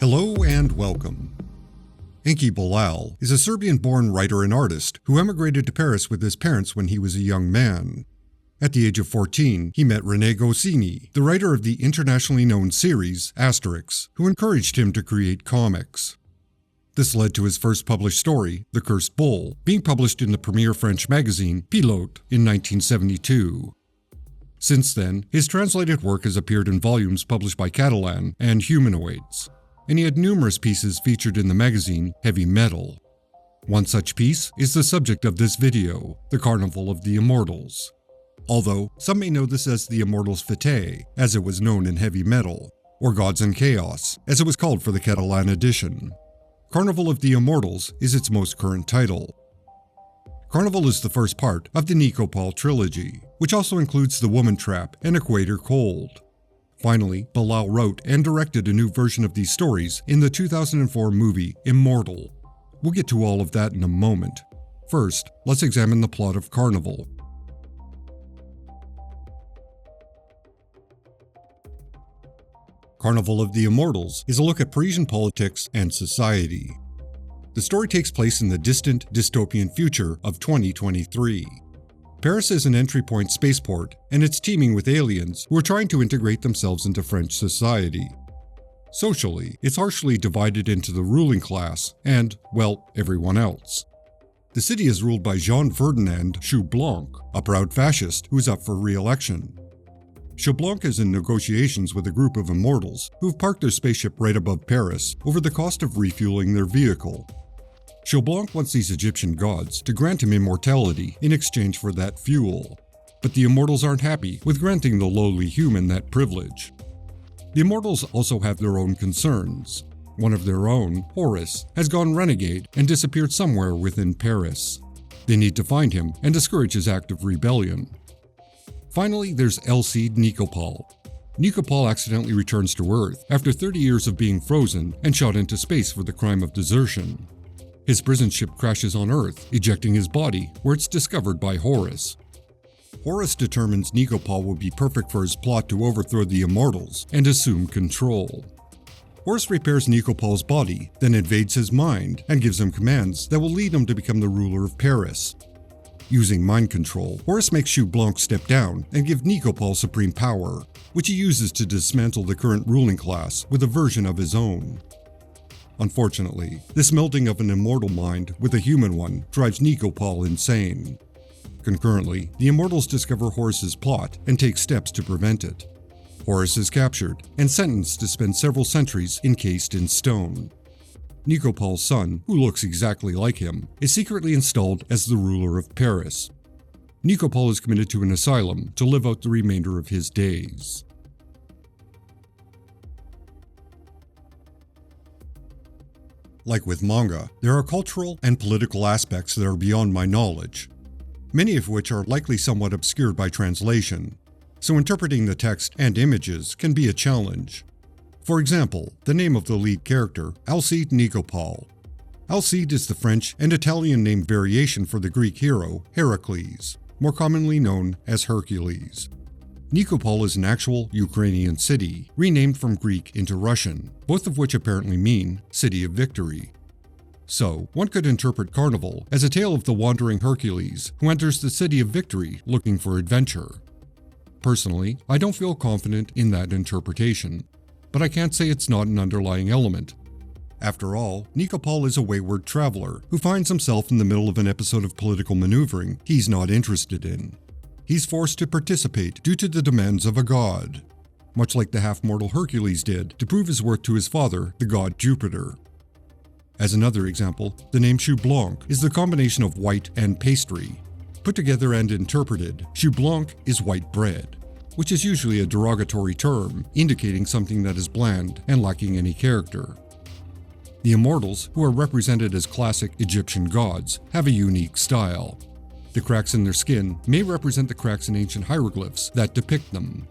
Hello and welcome. Enki Bilal is a Serbian-born writer and artist who emigrated to Paris with his parents when he was a young man. At the age of 14, he met René Goscinny, the writer of the internationally known series Asterix, who encouraged him to create comics. This led to his first published story, The Cursed Bull, being published in the premier French magazine Pilote in 1972. Since then, his translated work has appeared in volumes published by Catalan and Humanoids, and he had numerous pieces featured in the magazine Heavy Metal. One such piece is the subject of this video, the Carnival of the Immortals. Although, some may know this as the Immortals Fete, as it was known in Heavy Metal, or Gods and Chaos, as it was called for the Catalan edition. Carnival of the Immortals is its most current title. Carnival is the first part of the Nikopol Trilogy, which also includes The Woman Trap and Equator Cold. Finally, Bilal wrote and directed a new version of these stories in the 2004 movie Immortal. We'll get to all of that in a moment. First, let's examine the plot of Carnival. Carnival of the Immortals is a look at Parisian politics and society. The story takes place in the distant, dystopian future of 2023. Paris is an entry point spaceport, and it's teeming with aliens who are trying to integrate themselves into French society. Socially, it's harshly divided into the ruling class and, well, everyone else. The city is ruled by Jean-Ferdinand Choublanc, a proud fascist who's up for re-election. Choublanc is in negotiations with a group of immortals who've parked their spaceship right above Paris over the cost of refueling their vehicle. Choublanc wants these Egyptian gods to grant him immortality in exchange for that fuel, but the immortals aren't happy with granting the lowly human that privilege. The immortals also have their own concerns. One of their own, Horus, has gone renegade and disappeared somewhere within Paris. They need to find him and discourage his act of rebellion. Finally, there's Elcide Nikopol. Nikopol accidentally returns to Earth after 30 years of being frozen and shot into space for the crime of desertion. His prison ship crashes on Earth, ejecting his body, where it's discovered by Horus. Horus determines Nikopol will be perfect for his plot to overthrow the Immortals and assume control. Horus repairs Nikopol's body, then invades his mind and gives him commands that will lead him to become the ruler of Paris. Using mind control, Horus makes Choublanc step down and give Nikopol supreme power, which he uses to dismantle the current ruling class with a version of his own. Unfortunately, this melding of an immortal mind with a human one drives Nikopol insane. Concurrently, the immortals discover Horus's plot and take steps to prevent it. Horus is captured and sentenced to spend several centuries encased in stone. Nikopol's son, who looks exactly like him, is secretly installed as the ruler of Paris. Nikopol is committed to an asylum to live out the remainder of his days. Like with manga, there are cultural and political aspects that are beyond my knowledge, many of which are likely somewhat obscured by translation, so interpreting the text and images can be a challenge. For example, the name of the lead character, Elcide Nikopol. Elcide is the French and Italian name variation for the Greek hero Heracles, more commonly known as Hercules. Nikopol is an actual Ukrainian city, renamed from Greek into Russian, both of which apparently mean City of Victory. So, one could interpret Carnival as a tale of the wandering Hercules who enters the City of Victory looking for adventure. Personally, I don't feel confident in that interpretation, but I can't say it's not an underlying element. After all, Nikopol is a wayward traveler who finds himself in the middle of an episode of political maneuvering he's not interested in. He's forced to participate due to the demands of a god, much like the half-mortal Hercules did to prove his worth to his father, the god Jupiter. As another example, the name Choublanc is the combination of white and pastry. Put together and interpreted, Choublanc is white bread, which is usually a derogatory term indicating something that is bland and lacking any character. The Immortals, who are represented as classic Egyptian gods, have a unique style. The cracks in their skin may represent the cracks in ancient hieroglyphs that depict them.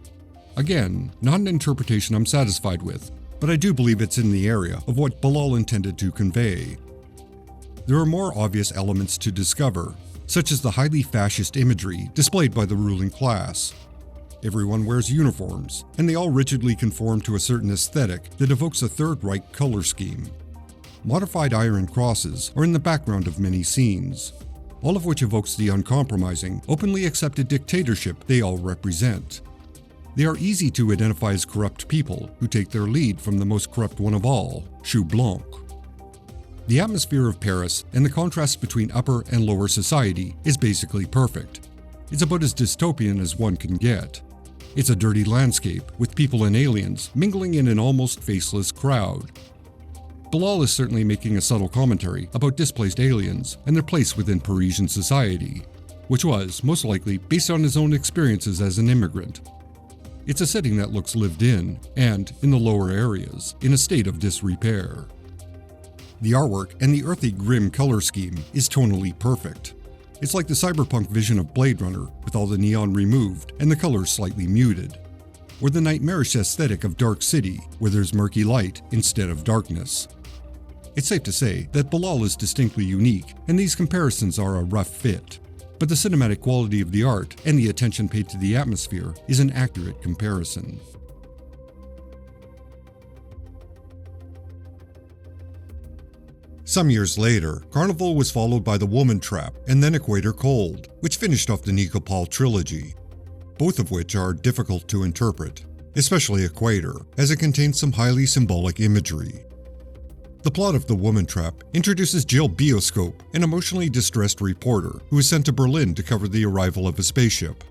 Again, not an interpretation I'm satisfied with, but I do believe it's in the area of what Bilal intended to convey. There are more obvious elements to discover, such as the highly fascist imagery displayed by the ruling class. Everyone wears uniforms, and they all rigidly conform to a certain aesthetic that evokes a Third Reich color scheme. Modified iron crosses are in the background of many scenes, all of which evokes the uncompromising, openly accepted dictatorship they all represent. They are easy to identify as corrupt people who take their lead from the most corrupt one of all, Chou Blanc. The atmosphere of Paris and the contrast between upper and lower society is basically perfect. It's about as dystopian as one can get. It's a dirty landscape with people and aliens mingling in an almost faceless crowd. Bilal is certainly making a subtle commentary about displaced aliens and their place within Parisian society, which was, most likely, based on his own experiences as an immigrant. It's a setting that looks lived in, and, in the lower areas, in a state of disrepair. The artwork and the earthy, grim color scheme is tonally perfect. It's like the cyberpunk vision of Blade Runner, with all the neon removed and the colors slightly muted. Or the nightmarish aesthetic of Dark City, where there's murky light instead of darkness. It's safe to say that Bilal is distinctly unique, and these comparisons are a rough fit. But the cinematic quality of the art and the attention paid to the atmosphere is an accurate comparison. Some years later, Carnival was followed by The Woman Trap and then Equator Cold, which finished off the Nikopol Trilogy, both of which are difficult to interpret, especially Equator, as it contains some highly symbolic imagery. The plot of The Woman Trap introduces Jill Bioscope, an emotionally distressed reporter who is sent to Berlin to cover the arrival of a spaceship.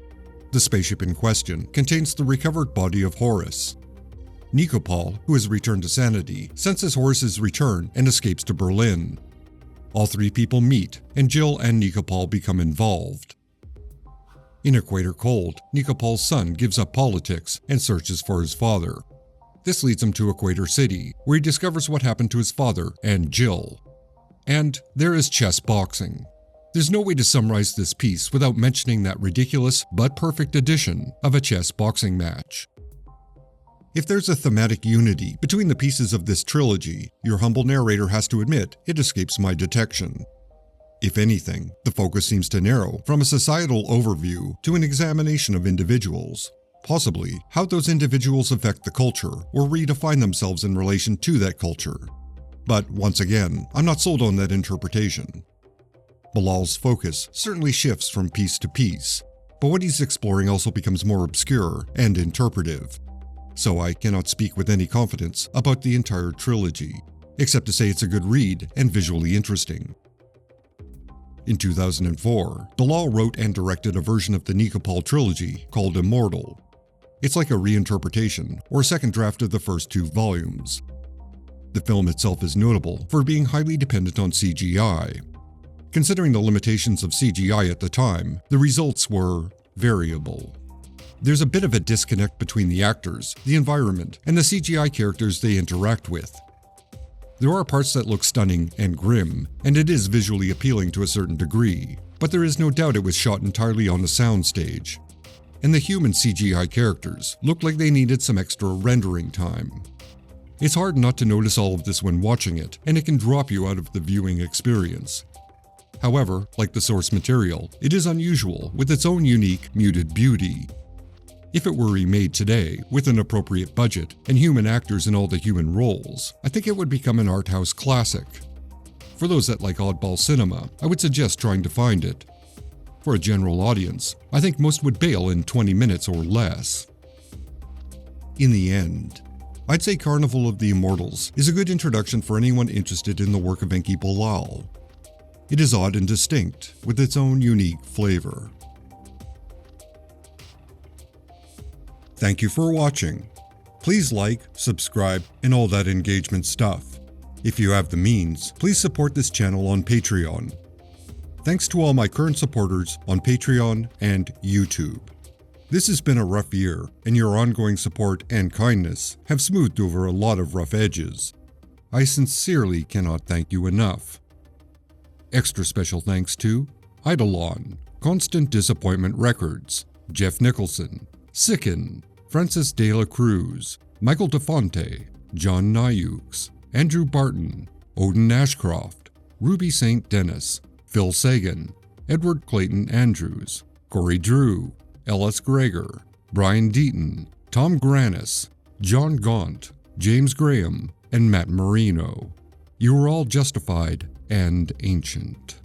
The spaceship in question contains the recovered body of Horace. Nikopol, who has returned to sanity, senses Horace's return and escapes to Berlin. All three people meet, and Jill and Nikopol become involved. In Equator Cold, Nikopol's son gives up politics and searches for his father. This leads him to Equator City, where he discovers what happened to his father and Jill. And there is chess boxing. There's no way to summarize this piece without mentioning that ridiculous but perfect addition of a chess boxing match. If there's a thematic unity between the pieces of this trilogy, your humble narrator has to admit it escapes my detection. If anything, the focus seems to narrow from a societal overview to an examination of individuals, possibly how those individuals affect the culture or redefine themselves in relation to that culture. But once again, I'm not sold on that interpretation. Bilal's focus certainly shifts from piece to piece, but what he's exploring also becomes more obscure and interpretive. So I cannot speak with any confidence about the entire trilogy, except to say it's a good read and visually interesting. In 2004, Bilal wrote and directed a version of the Nikopol Trilogy called Immortal. It's like a reinterpretation or a second draft of the first two volumes. The film itself is notable for being highly dependent on CGI. Considering the limitations of CGI at the time, the results were variable. There's a bit of a disconnect between the actors, the environment, and the CGI characters they interact with. There are parts that look stunning and grim, and it is visually appealing to a certain degree, but there is no doubt it was shot entirely on a soundstage. And the human CGI characters looked like they needed some extra rendering time. It's hard not to notice all of this when watching it, and it can drop you out of the viewing experience. However, like the source material, it is unusual with its own unique, muted beauty. If it were remade today, with an appropriate budget and human actors in all the human roles, I think it would become an art house classic. For those that like oddball cinema, I would suggest trying to find it. For a general audience, I think most would bail in 20 minutes or less. In the end, I'd say Carnival of the Immortals is a good introduction for anyone interested in the work of Enki Bilal. It is odd and distinct, with its own unique flavor. Thank you for watching. Please like, subscribe, and all that engagement stuff. If you have the means, please support this channel on Patreon. Thanks to all my current supporters on Patreon and YouTube. This has been a rough year, and your ongoing support and kindness have smoothed over a lot of rough edges. I sincerely cannot thank you enough. Extra special thanks to Eidolon, Constant Disappointment Records, Jeff Nicholson, Sicken, Francis De La Cruz, Michael DeFonte, John Nyukes, Andrew Barton, Odin Ashcroft, Ruby St. Dennis, Phil Sagan, Edward Clayton Andrews, Corey Drew, Ellis Greger, Brian Deaton, Tom Granis, John Gaunt, James Graham, and Matt Marino. You are all justified and ancient.